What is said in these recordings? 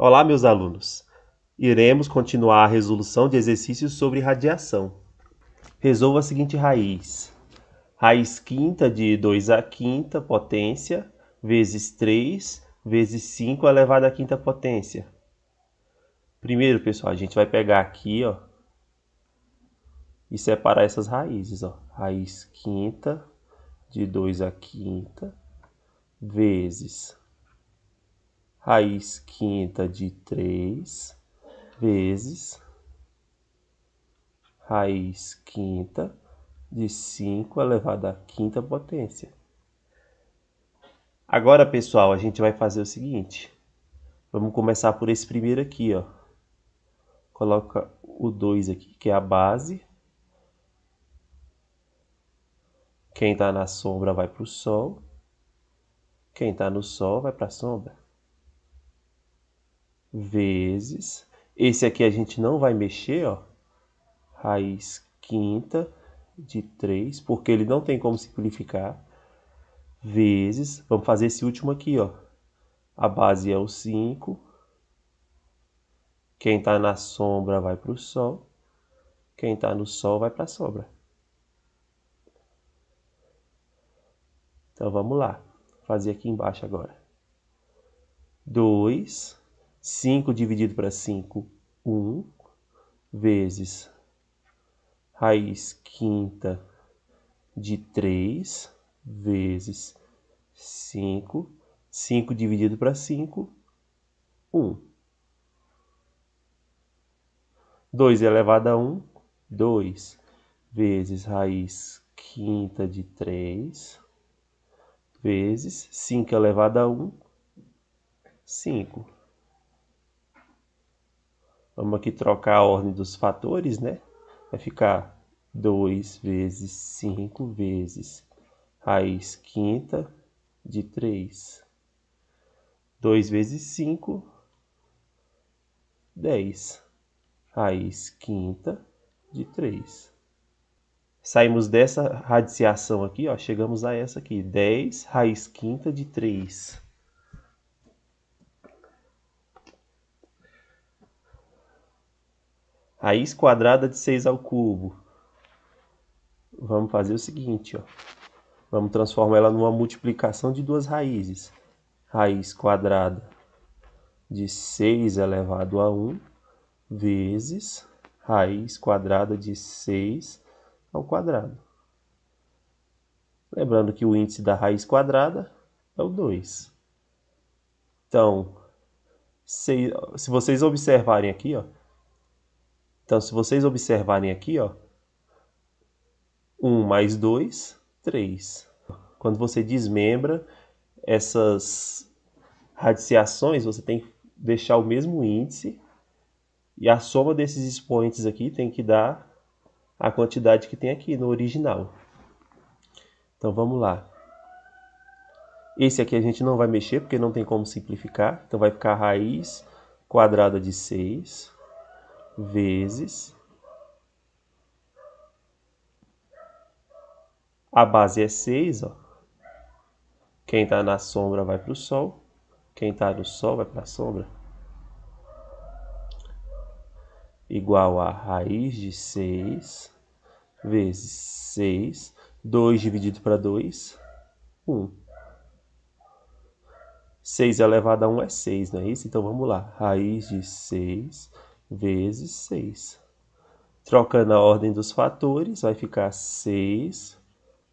Olá, meus alunos. Iremos continuar a resolução de exercícios sobre radiação. Resolva a seguinte raiz. Raiz quinta de 2 à quinta potência vezes 3 vezes 5 elevado à quinta potência. Primeiro, pessoal, a gente vai pegar aqui, ó, e separar essas raízes, ó. Raiz quinta de 2 à quinta vezes raiz quinta de 3 vezes raiz quinta de 5 elevado à quinta potência. Agora, pessoal, a gente vai fazer o seguinte. Vamos começar por esse primeiro aqui, ó. Coloca o 2 aqui, que é a base. Quem está na sombra vai para o sol. Quem está no sol vai para a sombra. Vezes. Esse aqui a gente não vai mexer, ó. Raiz quinta de 3, porque ele não tem como simplificar. Vezes. Vamos fazer esse último aqui, ó. A base é o 5. Quem está na sombra vai para o sol. Quem está no sol vai para a sombra. Então vamos lá. Vou fazer aqui embaixo agora. 2. 5 dividido para 5, 1. Vezes raiz quinta de 3. Vezes 5. 5 dividido para 5, 1. 2 elevado a 1, 2. Vezes raiz quinta de 3. Vezes 5 elevado a 1, 5. Vamos aqui trocar a ordem dos fatores, né? Vai ficar 2 vezes 5 vezes raiz quinta de 3. 2 vezes 5, 10. Raiz quinta de 3. Saímos dessa radiciação aqui, ó, chegamos a essa aqui. 10 raiz quinta de 3. Raiz quadrada de 6 ao cubo. Vamos fazer o seguinte, ó. Vamos transformar ela numa multiplicação de duas raízes. Raiz quadrada de 6 elevado a 1 vezes raiz quadrada de 6 ao quadrado. Lembrando que o índice da raiz quadrada é o 2. Então, se vocês observarem aqui, ó. Então, se vocês observarem aqui, ó. 1 mais 2, 3. Quando você desmembra essas radiciações, você tem que deixar o mesmo índice. E a soma desses expoentes aqui tem que dar a quantidade que tem aqui no original. Então vamos lá. Esse aqui a gente não vai mexer porque não tem como simplificar. Então vai ficar raiz quadrada de 6 vezes a base é 6, ó. Quem está na sombra vai para o sol. Quem está no sol vai para a sombra. Igual a raiz de 6 vezes 6. 2 dividido para 2, 1. 6 elevado a 1 é 6, não é isso? Então vamos lá. Raiz de 6 vezes 6. Trocando a ordem dos fatores, vai ficar 6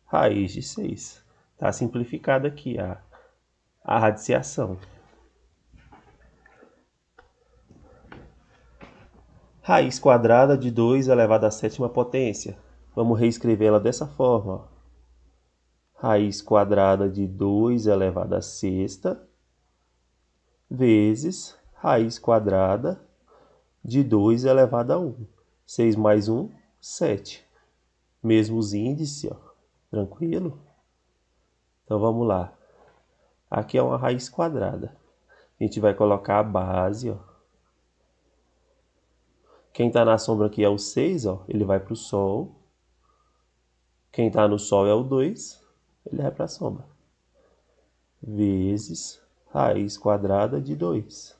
raiz de 6. Está simplificada aqui a radiciação. Raiz quadrada de 2 elevado à sétima potência. Vamos reescrevê-la dessa forma. Ó. Raiz quadrada de 2 elevado à sexta vezes raiz quadrada de 2 elevado a 1. 6 mais 1, 7. Mesmos índices, ó. Tranquilo? Então vamos lá. Aqui é uma raiz quadrada. A gente vai colocar a base, ó. Quem está na sombra aqui é o 6, ó. Ele vai para o sol. Quem está no sol é o 2. Ele vai para a sombra. Vezes raiz quadrada de 2.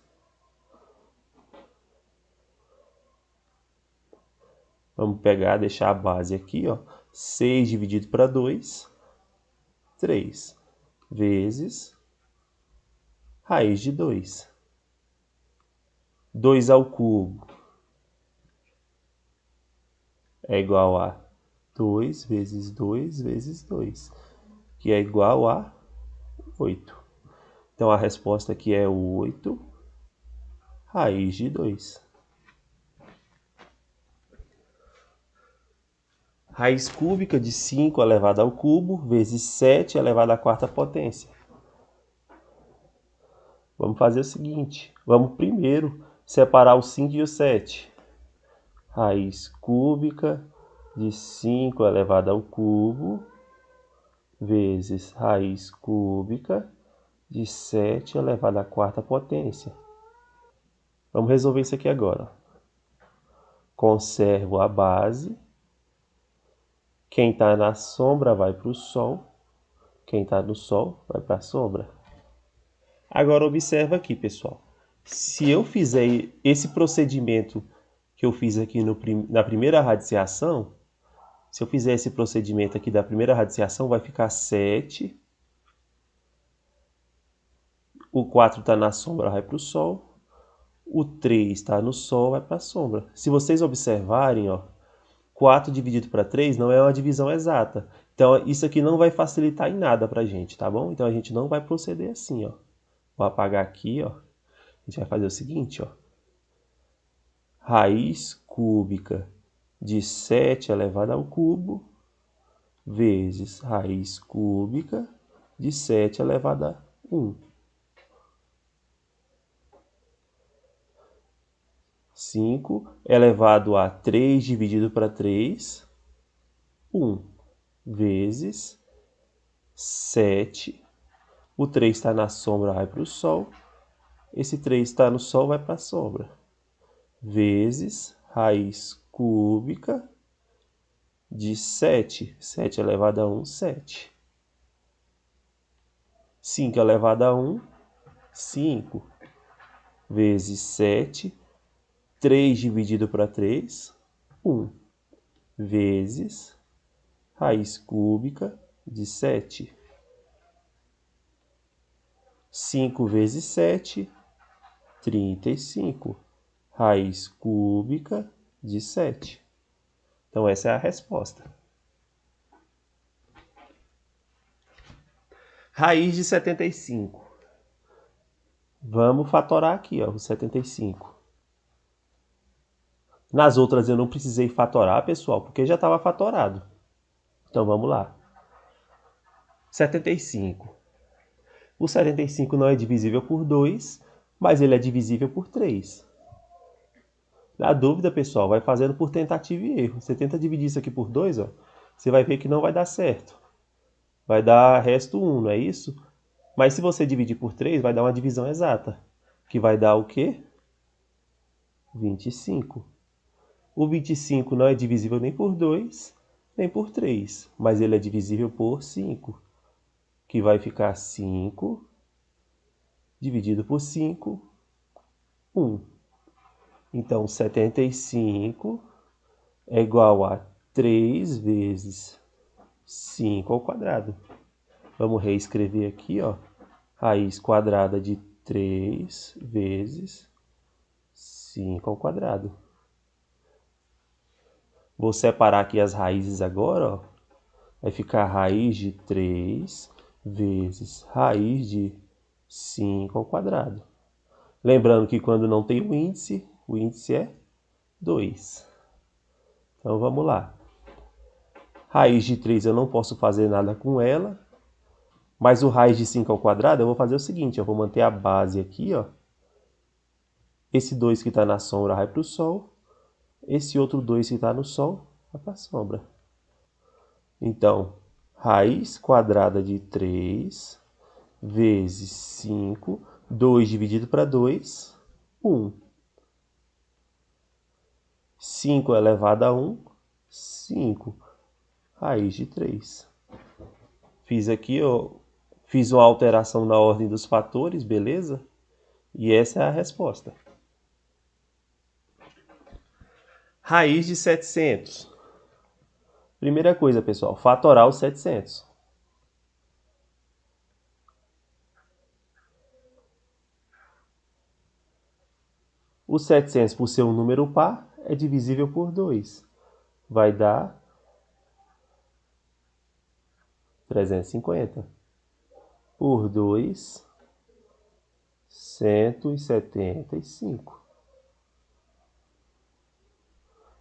Vamos pegar, deixar a base aqui, ó. 6 dividido para 2, 3, vezes raiz de 2. 2 ao cubo é igual a 2 vezes 2 vezes 2, que é igual a 8. Então a resposta aqui é 8 raiz de 2. Raiz cúbica de 5 elevado ao cubo vezes 7 elevado à quarta potência. Vamos fazer o seguinte, vamos primeiro separar o 5 e o 7. Raiz cúbica de 5 elevado ao cubo vezes raiz cúbica de 7 elevado à quarta potência. Vamos resolver isso aqui agora. Conservo a base. Quem está na sombra vai para o sol. Quem está no sol vai para a sombra. Agora observa aqui, pessoal. Se eu fizer esse procedimento que eu fiz aqui na primeira radiciação, se eu fizer esse procedimento aqui da primeira radiciação, vai ficar 7. O 4 está na sombra, vai para o sol. O 3 está no sol, vai para a sombra. Se vocês observarem, ó, 4 dividido para 3 não é uma divisão exata. Então, isso aqui não vai facilitar em nada para a gente, tá bom? Então, a gente não vai proceder assim, ó. Vou apagar aqui, ó. A gente vai fazer o seguinte, ó. Raiz cúbica de 7 elevado ao cubo vezes raiz cúbica de 7 elevado a 1. 5 elevado a 3 dividido para 3, 1, vezes 7. O 3 está na sombra, vai para o sol. Esse 3 está no sol, vai para a sombra. Vezes raiz cúbica de 7. 7 elevado a 1, 7. 5 elevado a 1, 5. Vezes 7. 3 dividido para 3, 1. Vezes raiz cúbica de 7. 5 vezes 7, 35. Raiz cúbica de 7. Então, essa é a resposta. Raiz de 75. Vamos fatorar aqui, ó, o 75. Nas outras eu não precisei fatorar, pessoal, porque já estava fatorado. Então, vamos lá. 75. O 75 não é divisível por 2, mas ele é divisível por 3. Na dúvida, pessoal, vai fazendo por tentativa e erro. Você tenta dividir isso aqui por 2, ó, você vai ver que não vai dar certo. Vai dar resto 1, não é isso? Mas se você dividir por 3, vai dar uma divisão exata. Que vai dar o quê? 25. O 25 não é divisível nem por 2, nem por 3. Mas ele é divisível por 5. Que vai ficar 5 dividido por 5, 1. Então, 75 é igual a 3 vezes 5 ao quadrado. Vamos reescrever aqui, ó. Raiz quadrada de 3 vezes 5 ao quadrado. Vou separar aqui as raízes agora, ó. Vai ficar raiz de 3 vezes raiz de 5 ao quadrado. Lembrando que quando não tem o índice é 2. Então vamos lá. Raiz de 3 eu não posso fazer nada com ela. Mas o raiz de 5 ao quadrado eu vou fazer o seguinte. Eu vou manter a base aqui, ó. Esse 2 que está na sombra vai para o sol. Esse outro 2 que está no sol vai para a sombra. Então, raiz quadrada de 3 vezes 5. 2 dividido para 2, 1. 5 elevado a 1, 5. Raiz de 3. Fiz aqui, ó, fiz uma alteração na ordem dos fatores, beleza? E essa é a resposta. Raiz de 700. Primeira coisa, pessoal, fatorar os 700. O 700, por ser um número par, é divisível por 2. Vai dar 350. Por 2, 175.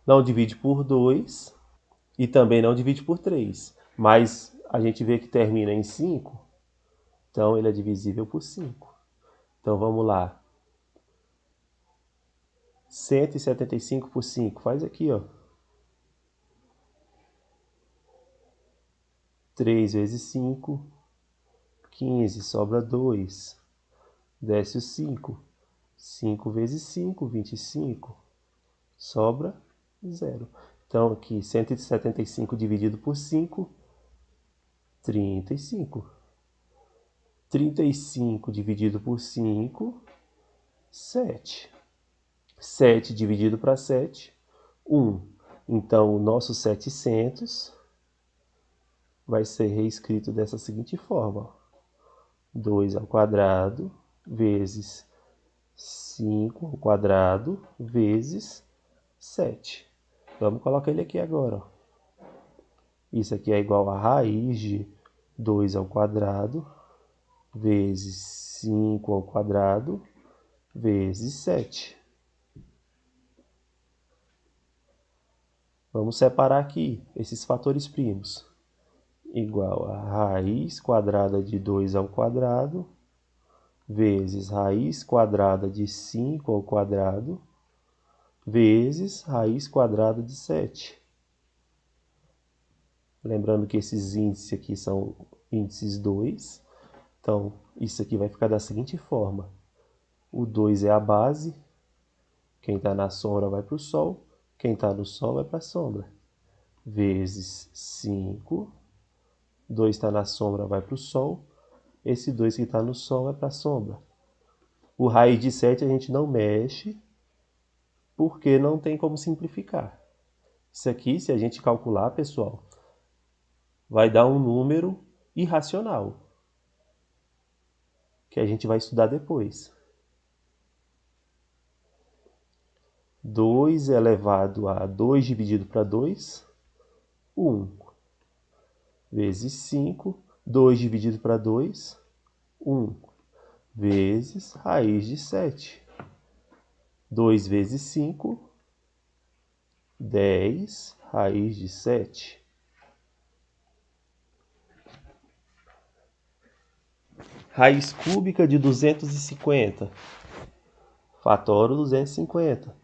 Não divide por 2 e também não divide por 3. Mas a gente vê que termina em 5, então ele é divisível por 5. Então vamos lá. 175 por 5. Faz aqui, ó. 3 vezes 5, 15. Sobra 2. Desce o 5. 5 vezes 5, 25. Sobra 0. Então aqui, 175 dividido por 5, 35. 35 dividido por 5, 7. 7 dividido para 7, 1. Então, o nosso 700 vai ser reescrito dessa seguinte forma. 2 ao quadrado vezes 5 ao quadrado vezes 7. Vamos colocar ele aqui agora. Isso aqui é igual a raiz de 2 ao quadrado vezes 5 ao quadrado vezes 7. Vamos separar aqui esses fatores primos. Igual a raiz quadrada de 2 ao quadrado vezes raiz quadrada de 5 ao quadrado vezes raiz quadrada de 7. Lembrando que esses índices aqui são índices 2. Então, isso aqui vai ficar da seguinte forma. O 2 é a base. Quem está na sombra vai para o sol. Quem está no sol vai para a sombra. Vezes 5. 2 está na sombra, vai para o sol. Esse 2 que está no sol vai para a sombra. O raiz de 7 a gente não mexe, porque não tem como simplificar. Isso aqui, se a gente calcular, pessoal, vai dar um número irracional, que a gente vai estudar depois. 2 elevado a 2 dividido para 2, 1. Vezes 5, 2 dividido para 2, 1. Vezes raiz de 7. 2 vezes 5, 10, raiz de 7. Raiz cúbica de 250. Fatoro 250.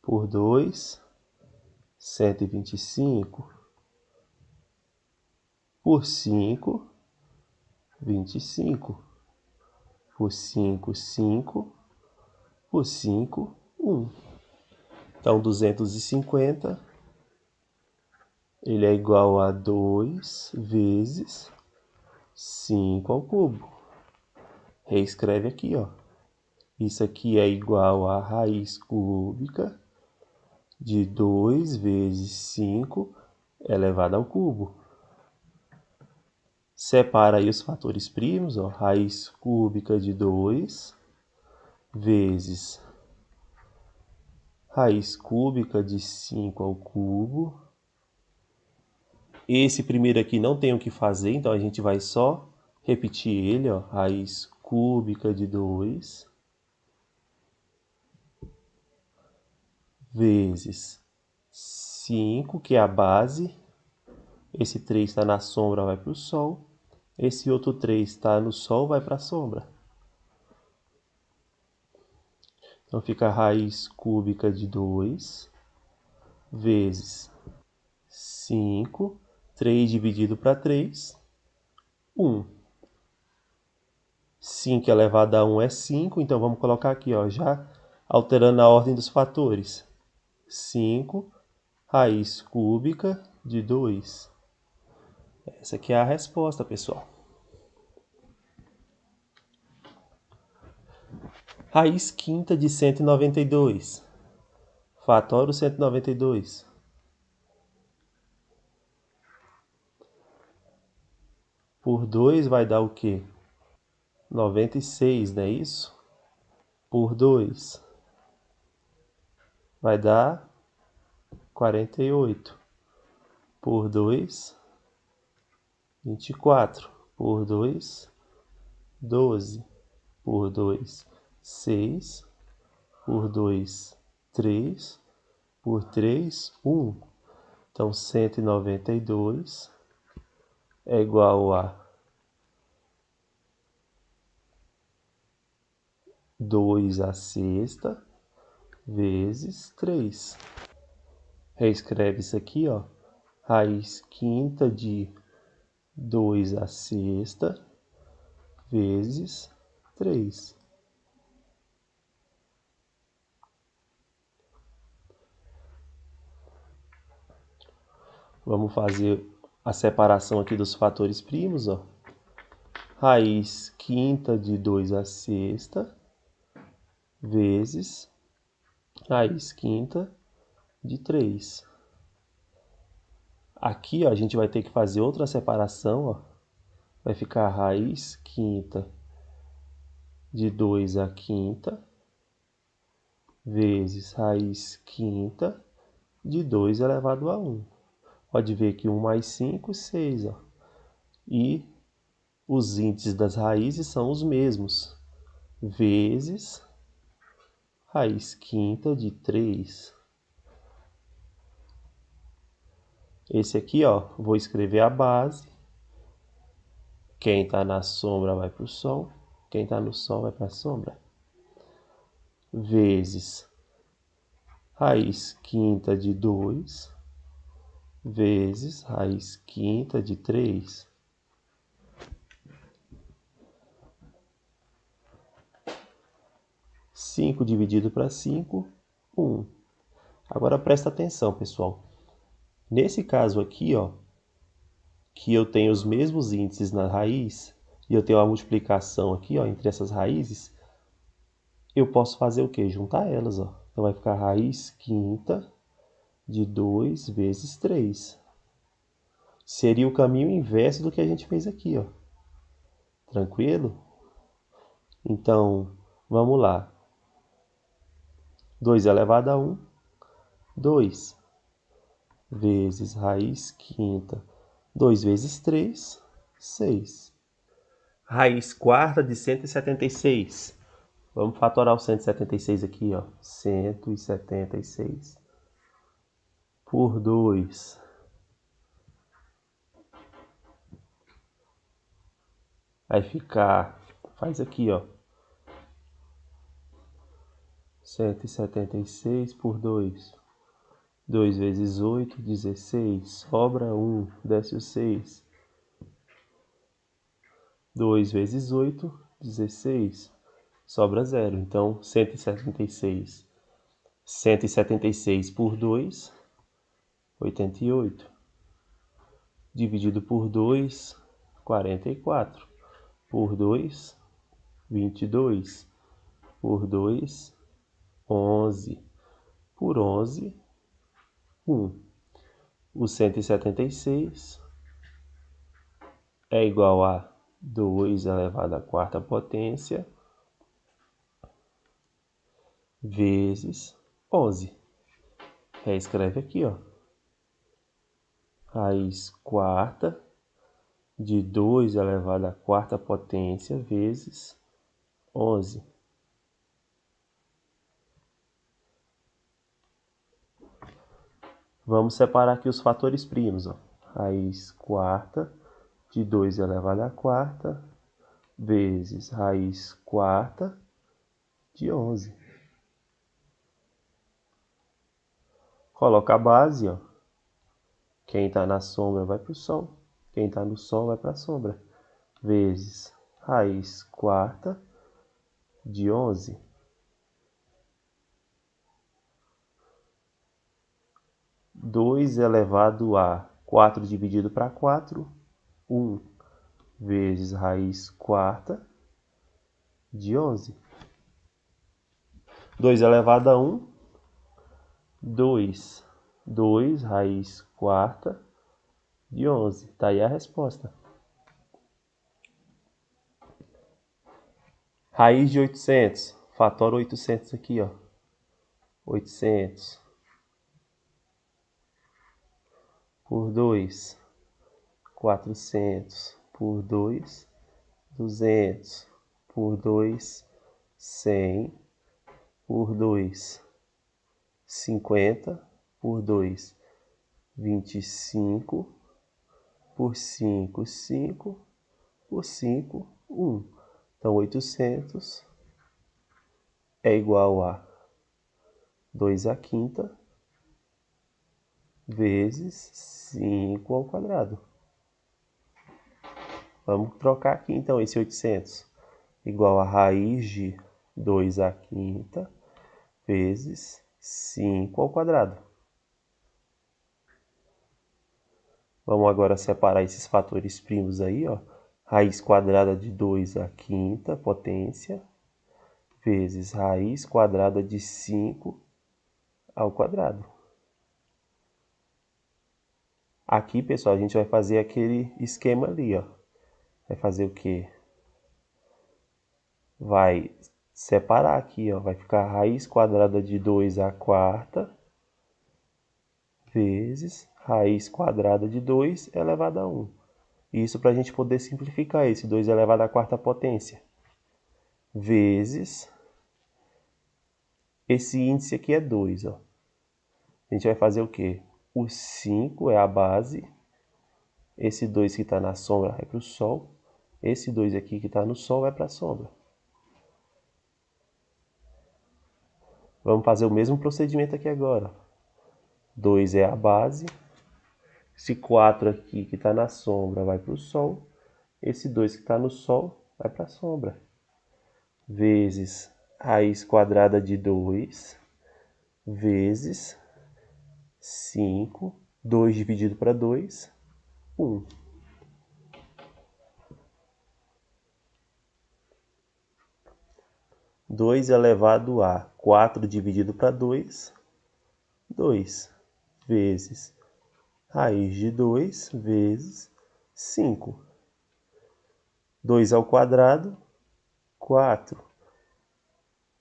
Por 2, 125. Por 5, 25. Por 5, 5. Por 5, 1. Então, 250, ele é igual a 2 vezes 5 ao cubo. Reescreve aqui, ó. Isso aqui é igual a raiz cúbica de 2 vezes 5 elevado ao cubo. Separa aí os fatores primos, ó. Raiz cúbica de 2 vezes raiz cúbica de 5 ao cubo. Esse primeiro aqui não tem o que fazer, então a gente vai só repetir ele, ó. Raiz cúbica de 2 vezes 5, que é a base. Esse 3 está na sombra, vai para o sol. Esse outro 3 está no sol, vai para a sombra. Então fica a raiz cúbica de 2 vezes 5. 3 dividido para 3, 1. 5 elevado a 1 é 5, então vamos colocar aqui, ó, já alterando a ordem dos fatores. 5 raiz cúbica de 2. Essa aqui é a resposta, pessoal. Raiz quinta de 192. Fatora o 192. Por 2 vai dar o quê? 96, não é isso? Por 2 vai dar 48. Por 2, 24. Por 2, 12. Por 2, 6. Por 2, 3. Por 3, 1. Então, 192 é igual a 2 à sexta vezes 3. Reescreve isso aqui, ó. Raiz quinta de 2 à sexta vezes 3. Vamos fazer a separação aqui dos fatores primos, ó. Raiz quinta de 2 à sexta vezes raiz quinta de 3. Aqui, ó, a gente vai ter que fazer outra separação, ó. Vai ficar raiz quinta de 2 à quinta vezes raiz quinta de 2 elevado a 1. Pode ver que 1 mais 5, 6. Ó. E os índices das raízes são os mesmos. Vezes raiz quinta de 3. Esse aqui, ó, vou escrever a base. Quem está na sombra vai para o sol. Quem está no sol vai para a sombra. Vezes raiz quinta de 2 vezes raiz quinta de 3. Cinco dividido para 5, 1. Agora presta atenção, pessoal. Nesse caso aqui, ó, que eu tenho os mesmos índices na raiz, e eu tenho a multiplicação aqui, ó, entre essas raízes, eu posso fazer o quê? Juntar elas, ó. Então vai ficar raiz quinta de 2 vezes 3. Seria o caminho inverso do que a gente fez aqui, ó. Tranquilo? Então, vamos lá. 2 elevado a 1, 2. Vezes raiz quinta. 2 vezes 3, 6. Raiz quarta de 176. Vamos fatorar o 176 aqui, ó. 176 por 2. Vai ficar, faz aqui, ó. 176 por 2. 2 vezes 8, 16. Sobra 1, desce o 6. 2 vezes 8, 16. Sobra 0. Então, 176. 176 por 2, 88. Dividido por 2, 44. Por 2, 22. Por 2, 11. Por 11, 1. O 176 é igual a 2 elevado à quarta potência vezes 11. Reescreve aqui, ó. Raiz quarta de 2 elevado à quarta potência vezes 11. Vamos separar aqui os fatores primos, ó. Raiz quarta de 2 elevado à quarta vezes raiz quarta de 11. Coloca a base, ó. Quem está na sombra vai para o sol. Quem está no sol vai para a sombra. Vezes raiz quarta de 11. 2 elevado a 4 dividido para 4, 1. Vezes raiz quarta de 11. 2 elevado a 1, 2. 2 raiz quarta de 11. Tá aí a resposta. Raiz de 800. Fatora 800 aqui, ó. 800 por 2, 400 por 2, 200 por 2, 100 por 2, 50 por 2, 25 por 5, 5 por 5, 1. Então, 800 é igual a 2 à quinta vezes 5 ao quadrado. Vamos trocar aqui, então, esse 800. Igual a raiz de 2 à quinta vezes 5 ao quadrado. Vamos agora separar esses fatores primos aí, ó. Raiz quadrada de 2 à quinta potência vezes raiz quadrada de 5 ao quadrado. Aqui, pessoal, a gente vai fazer aquele esquema ali, ó. Vai fazer o quê? Vai separar aqui, ó. Vai ficar raiz quadrada de 2 à quarta vezes raiz quadrada de 2 elevado a 1. Isso para a gente poder simplificar esse 2 elevado à quarta potência. Vezes esse índice aqui é 2, ó. A gente vai fazer o quê? O 5 é a base. Esse 2 que está na sombra vai para o Sol. Esse 2 aqui que está no Sol vai para a sombra. Vamos fazer o mesmo procedimento aqui agora. 2 é a base. Esse 4 aqui que está na sombra vai para o Sol. Esse 2 que está no Sol vai para a sombra. Vezes raiz quadrada de 2 vezes 5. 2 dividido para 2, 1. 2 elevado a 4 dividido para 2, 2 vezes raiz de 2 vezes 5. 2 ao quadrado, 4.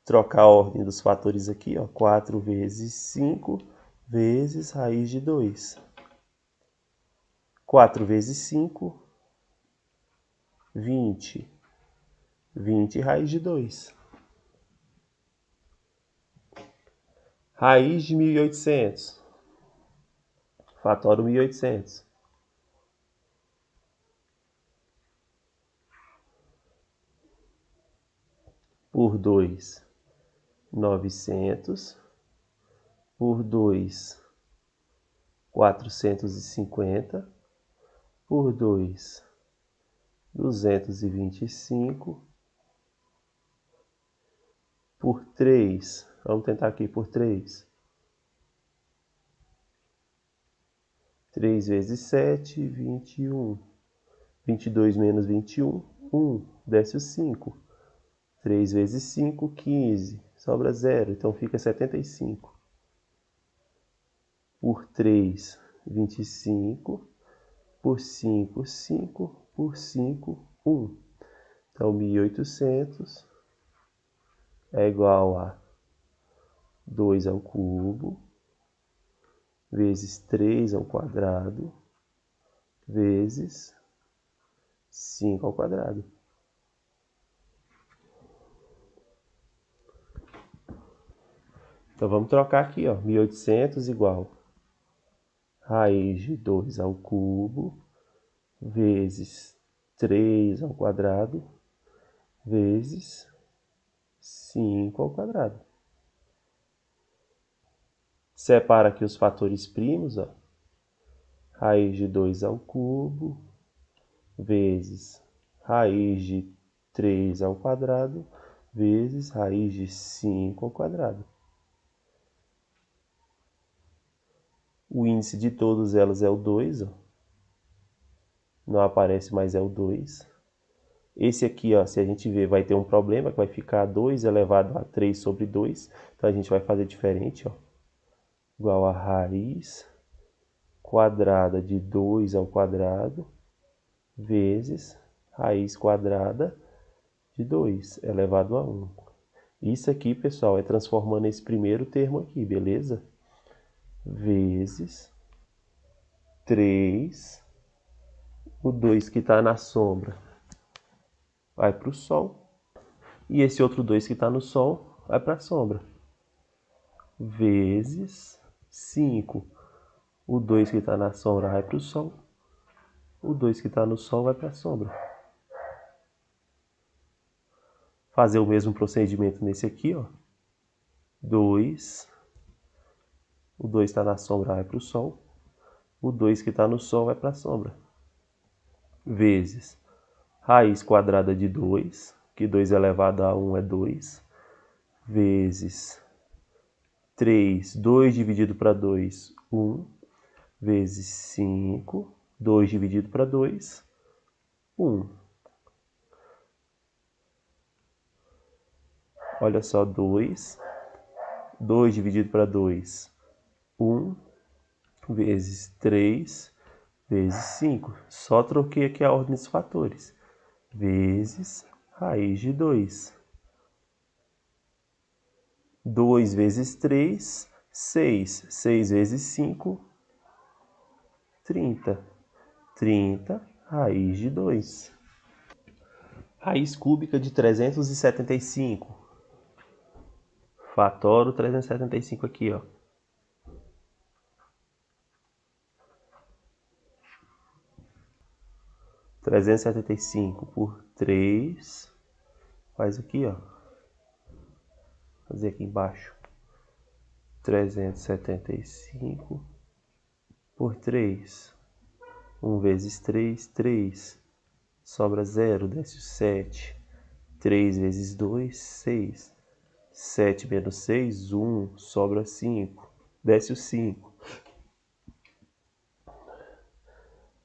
Trocar a ordem dos fatores aqui, ó. 4 vezes 5 vezes raiz de 2. 4 vezes 5, 20. 20 raiz de 2. Raiz de 1800. Fatora 1800. Por 2, 900. Por 2, 450. Por 2, 225. Por 3, vamos tentar aqui por 3. 3 vezes 7, 21. 22 menos 21, 1. Desce o 5. 3 vezes 5, 15. Sobra 0, então fica 75. Por 3, 25. Por 5, 5. Por 5, 1. Então, 1800 é igual a 2 ao cubo vezes 3 ao quadrado vezes 5 ao quadrado. Então vamos trocar aqui, ó. 1800 igual raiz de 2 ao cubo vezes 3 ao quadrado vezes 5 ao quadrado. Separa aqui os fatores primos, ó. Raiz de 2 ao cubo vezes raiz de 3 ao quadrado vezes raiz de 5 ao quadrado. O índice de todas elas é o 2, ó. Não aparece mais, é o 2. Esse aqui, ó, se a gente ver, vai ter um problema, que vai ficar 2 elevado a 3 sobre 2. Então, a gente vai fazer diferente, ó. Igual a raiz quadrada de 2 ao quadrado vezes raiz quadrada de 2 elevado a 1. Isso aqui, pessoal, é transformando esse primeiro termo aqui, beleza? Vezes 3, o 2 que está na sombra vai para o sol, e esse outro 2 que está no sol vai para a sombra. Vezes 5, o 2 que está na sombra vai para o sol, o 2 que está no sol vai para a sombra. Fazer o mesmo procedimento nesse aqui, ó. 2, o 2 está na sombra vai para o sol, o 2 que está no sol vai para a sombra. Vezes raiz quadrada de 2, que 2 elevado a 1 é 2, vezes 3, 2 dividido para 2, 1, vezes 5, 2 dividido para 2, 1. Olha só, 2 dividido para 2, 1, vezes 3, vezes 5. Só troquei aqui a ordem dos fatores. Vezes raiz de 2. 2 vezes 3, 6. 6 vezes 5, 30. 30, raiz de 2. Raiz cúbica de 375. Fatora o 375 aqui, ó. 375 por 3, faz aqui, ó. Fazer aqui embaixo. 375 por 3. 1 vezes 3, 3. Sobra 0, desce o 7. 3 vezes 2, 6. 7 menos 6, 1. Sobra 5. Desce o 5.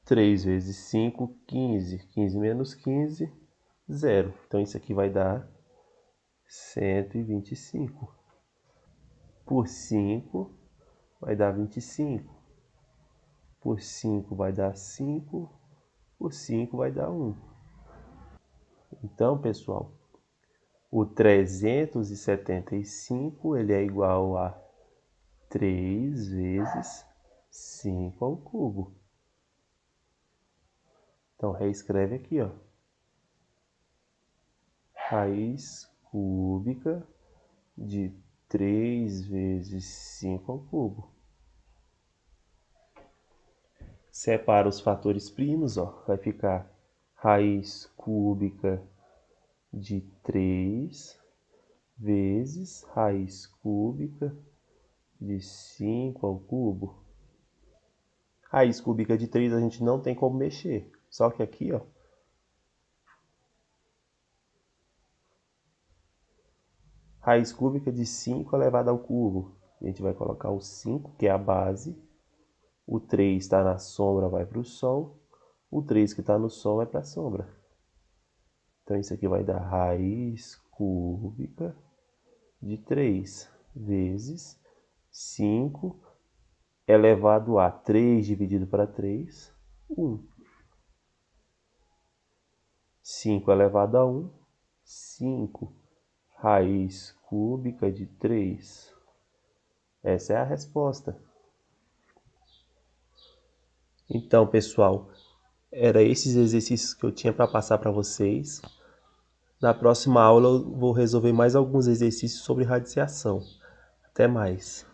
3 vezes 5, 15. 15 menos 15, 0. Então, isso aqui vai dar 125. Por 5 vai dar 25. Por 5 vai dar 5. Por 5 vai dar 1. Então, pessoal, o 375 ele é igual a 3 vezes 5 ao cubo. Então, reescreve aqui, ó. Raiz cúbica de 3 vezes 5 ao cubo. Separa os fatores primos, ó. Vai ficar raiz cúbica de 3 vezes raiz cúbica de 5 ao cubo. Raiz cúbica de 3 a gente não tem como mexer. Só que aqui, ó, raiz cúbica de 5 elevado ao cubo. A gente vai colocar o 5, que é a base. O 3 está na sombra, vai para o sol. O 3 que está no sol vai para a sombra. Então, isso aqui vai dar raiz cúbica de 3 vezes 5 elevado a 3 dividido para 3, 1. 5 elevado a 1, 5. Raiz cúbica de 3. Essa é a resposta. Então, pessoal, era esses exercícios que eu tinha para passar para vocês. Na próxima aula eu vou resolver mais alguns exercícios sobre radiciação. Até mais.